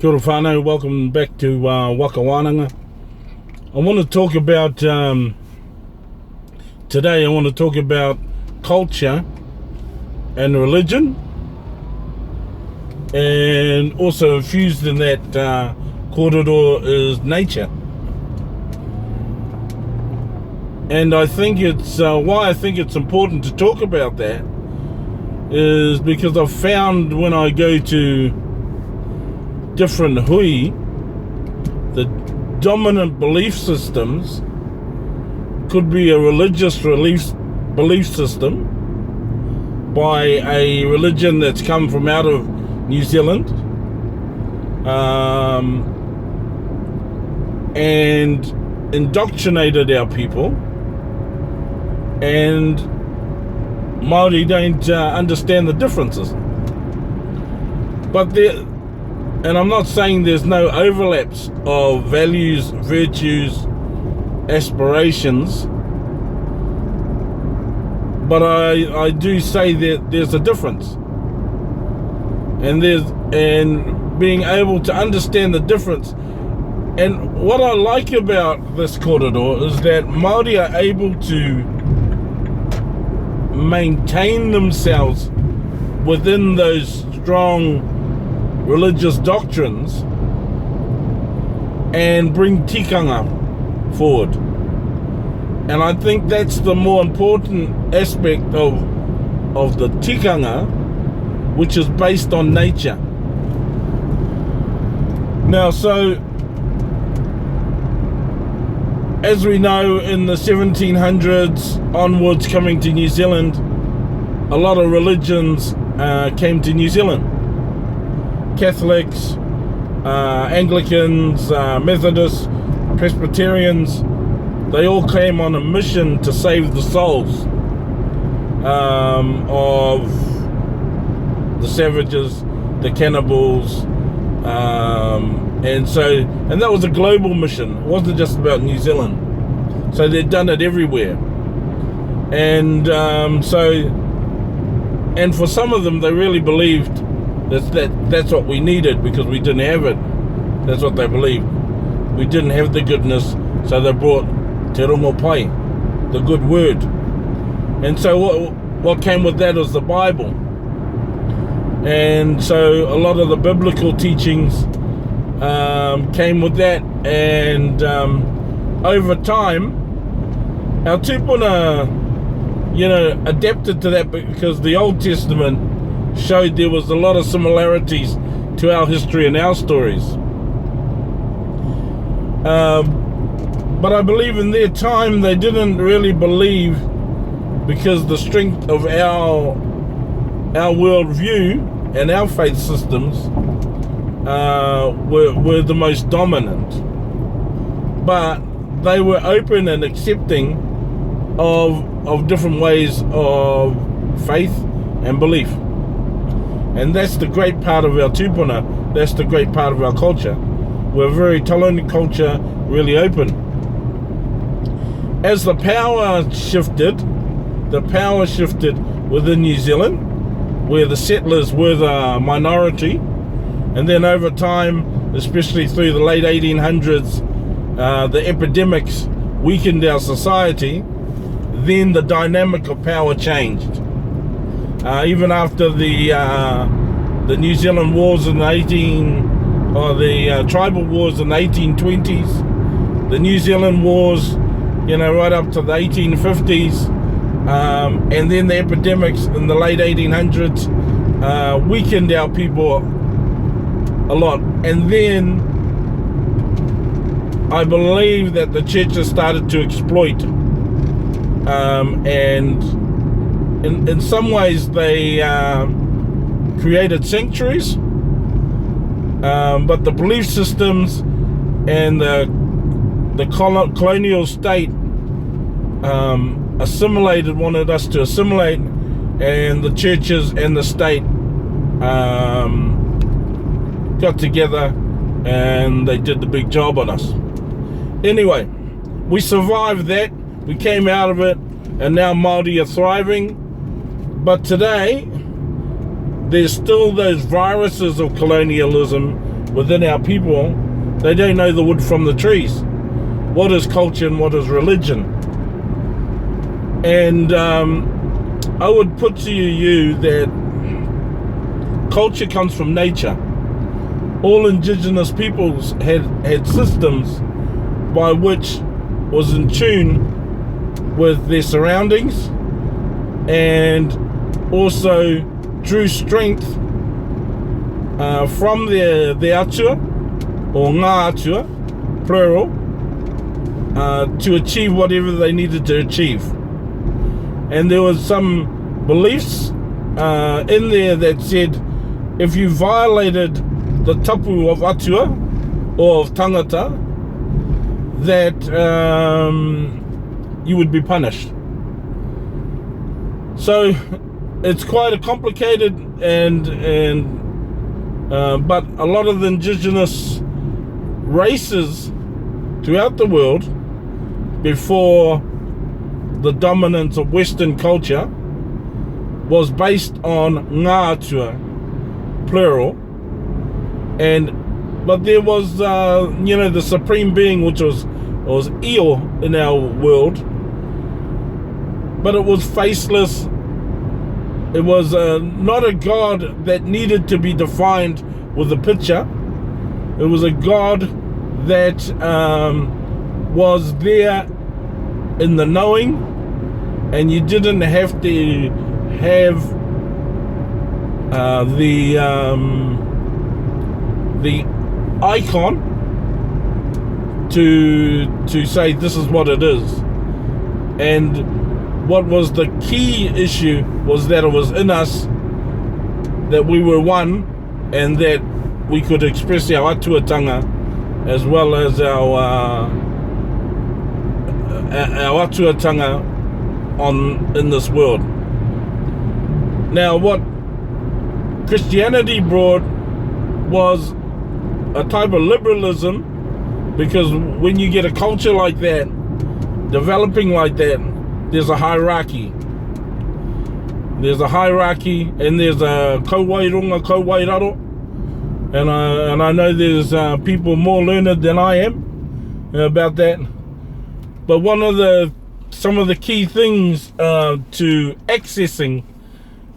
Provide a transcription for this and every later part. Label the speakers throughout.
Speaker 1: Kia ora whānau, welcome back to Waka Wananga. I want to talk about, today I want to talk about culture and religion, and also infused in that kōrero is nature. And I think it's, why I think it's important to talk about that is because I've found when I go to different hui, the dominant belief systems could be a religious belief system by a religion that's come from out of New Zealand, and indoctrinated our people, and Māori don't understand the differences. But and I'm not saying there's no overlaps of values, virtues, aspirations, but I do say that there's a difference, and being able to understand the difference. And what I like about this kōrero is that Māori are able to maintain themselves within those strong religious doctrines and bring tikanga forward. And I think that's the more important aspect of the tikanga, which is based on nature. Now, so as we know, in the 1700s onwards, coming to New Zealand, a lot of religions came to New Zealand. Catholics, Anglicans, Methodists, Presbyterians, they all came on a mission to save the souls of the savages, the cannibals, and that was a global mission. It wasn't just about New Zealand. So they'd done it everywhere. And and for some of them, they really believed that's what we needed because we didn't have it. That's what they believed. We didn't have the goodness, so they brought te rongo pai, the good word. And so what came with that was the Bible. And so a lot of the biblical teachings came with that, and over time our tupuna, adapted to that, because the Old Testament showed there was a lot of similarities to our history and our stories. But I believe in their time they didn't really believe, because the strength of our worldview and our faith systems were the most dominant. But they were open and accepting of different ways of faith and belief. And that's the great part of our tupuna. That's the great part of our culture. We're very taloni culture, really open. As the power shifted within New Zealand, where the settlers were the minority, and then over time, especially through the late 1800s, the epidemics weakened our society. Then the dynamic of power changed. Even after the New Zealand wars in the tribal wars in the 1820s, the New Zealand wars, right up to the 1850s, and then the epidemics in the late 1800s weakened our people a lot. And then I believe that the churches started to exploit, and in some ways they created sanctuaries, but the belief systems and the colonial state wanted us to assimilate, and the churches and the state got together and they did the big job on us. Anyway, we survived that, we came out of it, and now Māori are thriving. But today there's still those viruses of colonialism within our people, they don't know the wood from the trees. What is culture and what is religion? And I would put to you that culture comes from nature. All indigenous peoples had systems by which was in tune with their surroundings and also drew strength from their atua or ngā atua, plural, to achieve whatever they needed to achieve. And there was some beliefs in there that said if you violated the tapu of atua or of tangata, that you would be punished. So it's quite a complicated but a lot of the indigenous races throughout the world, before the dominance of Western culture, was based on ngā atua, plural, but there was the supreme being, which was Io in our world, but it was faceless. It was not a god that needed to be defined with a picture. It was a god that was there in the knowing, and you didn't have to have the icon to say this is what it is. And what was the key issue was that it was in us, that we were one, and that we could express our atuatanga as well as our atuatanga in this world. Now, what Christianity brought was a type of liberalism, because when you get a culture like that, developing like that, there's a hierarchy. There's a hierarchy, and there's a kauwairunga, kauwairaro, and I know there's people more learned than I am about that. But some of the key things to accessing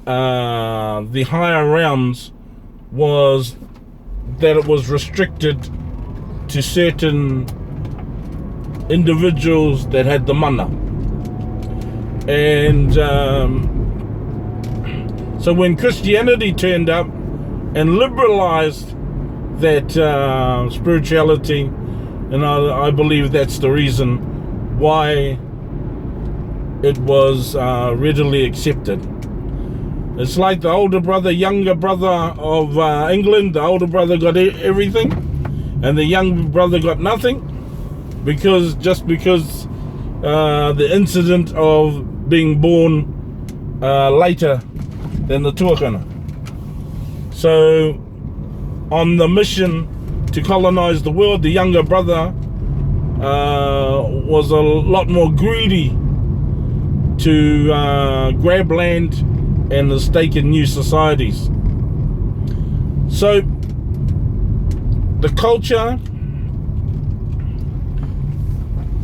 Speaker 1: the higher realms was that it was restricted to certain individuals that had the mana. And so when Christianity turned up and liberalized that spirituality, and I believe that's the reason why it was readily accepted. It's like the older brother, younger brother of England. The older brother got everything, and the young brother got nothing, because the incident of being born later than the tuakana. So on the mission to colonize the world, the younger brother was a lot more greedy to grab land and a stake in new societies. So the culture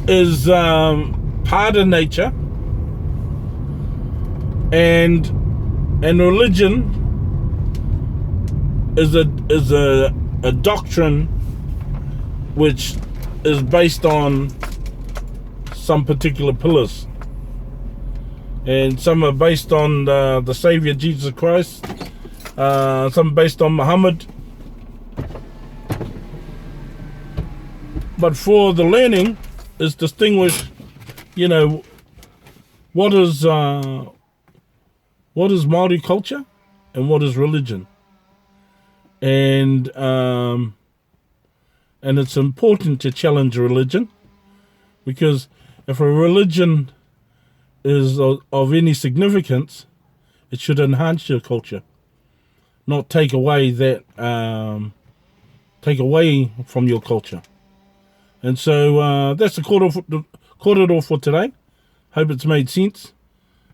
Speaker 1: is part of nature, and religion is a doctrine which is based on some particular pillars, and some are based on the Savior Jesus Christ, some based on Muhammad. But for the learning is distinguished, what is Māori culture and what is religion, and it's important to challenge religion, because if a religion is of any significance, it should enhance your culture, not take away from your culture. And so that's the korero for today. Hope it's made sense.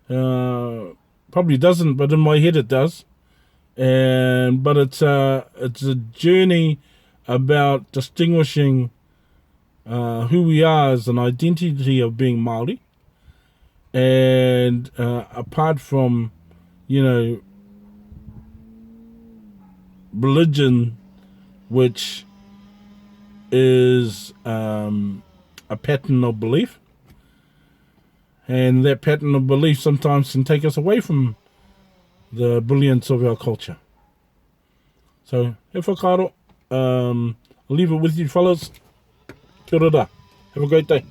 Speaker 1: Probably doesn't, but in my head it does. But it's a journey about distinguishing who we are as an identity of being Māori, and apart from, religion, which is a pattern of belief, and that pattern of belief sometimes can take us away from the brilliance of our culture. So, he whakaaro. I'll leave it with you, fellas. Kia ora. Have a great day.